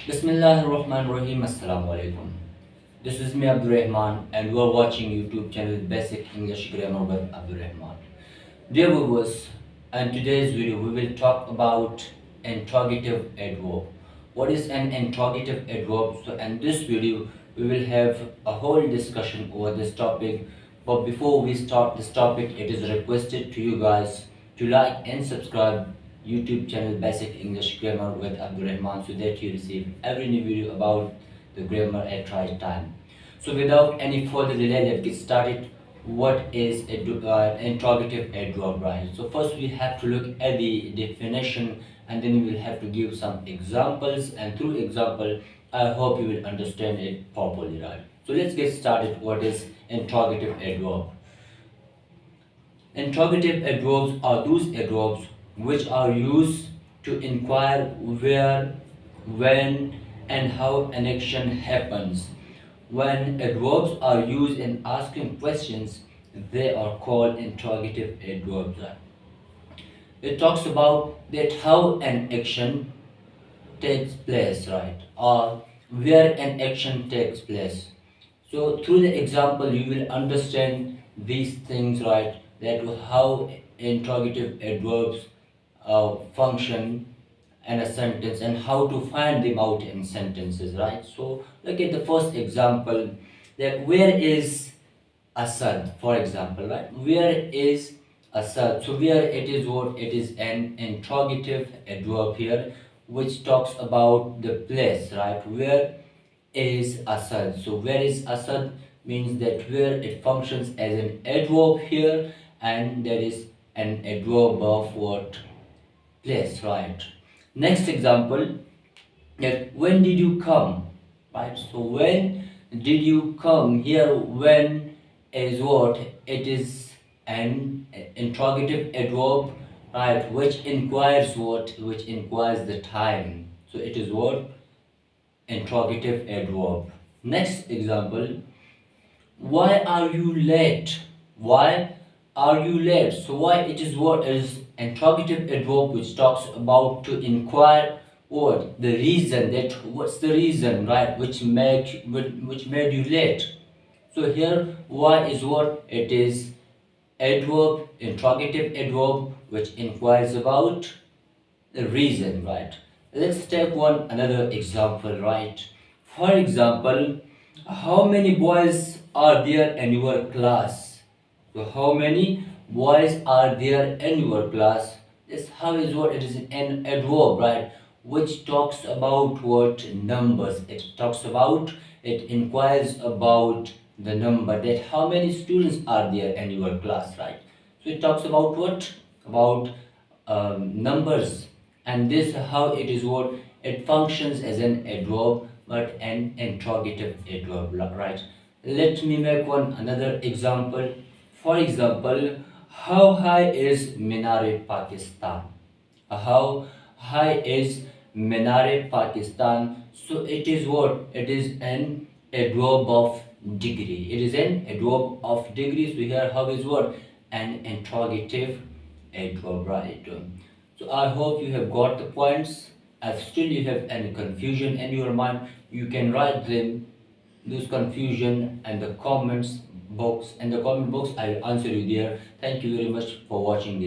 Bismillahirrahmanirrahim. Assalamu alaikum. This is me Abdurrahman and you are watching YouTube channel Basic English Grammar with Abdurrahman. Dear viewers, in today's video we will talk about interrogative adverb. What is an interrogative adverb? So in this video we will have a whole discussion over this topic. But before we start this topic, it is requested to you guys to like and subscribe YouTube channel Basic English Grammar with Abdurrahman so that you receive every new video about the grammar at right time. So without any further delay, let's get started. What is interrogative adverb, right? So first we have to look at the definition and then we will have to give some examples, and through example I hope you will understand it properly, right? So let's get started. What is interrogative adverb? Interrogative adverbs are those adverbs which are used to inquire where, when, and how an action happens. When adverbs are used in asking questions, they are called interrogative adverbs. It talks about that how an action takes place, right? Or where an action takes place. So through the example you will understand these things, right? That how interrogative adverbs function in a sentence and how to find them out in sentences, right? So look at the first example, that where is Asad, for example, right? Where is Asad? So where, it is what? It is an interrogative adverb here which talks about the place, right? Where is Asad? So where is Asad means that where, it functions as an adverb here, and there is an adverb of what? Place, right? Next example, that when did you come, right? So when did you come, here when is what? It is an interrogative adverb, right, which inquires what? Which inquires the time. So it is what? Interrogative adverb. Next example, why are you late? Why are you late? So why, it is what? Is interrogative adverb which talks about to inquire what? The reason, that what's the reason, right, which made you late. So here why is what? It is adverb, interrogative adverb which inquires about the reason, right? Let's take one another example, right? For example, how many boys are there in your class? So how many boys are there in your class? This how is what? It is an adverb, right, which talks about what? Numbers. It talks about, it inquires about the number, that how many students are there in your class, right? So it talks about what? About numbers. And this how it is what? It functions as an adverb but an interrogative adverb, right? Let me make one another example. For example, how high is Minare Pakistan? How high is Minare Pakistan? So it is what? It is an adverb of degree. It is an adverb of degree. So here how is what? An interrogative adverb, right? So I hope you have got the points. If still you have any confusion in your mind, you can write them, this confusion, and the comments box. In the comment box, I'll answer you there. Thank you very much for watching this.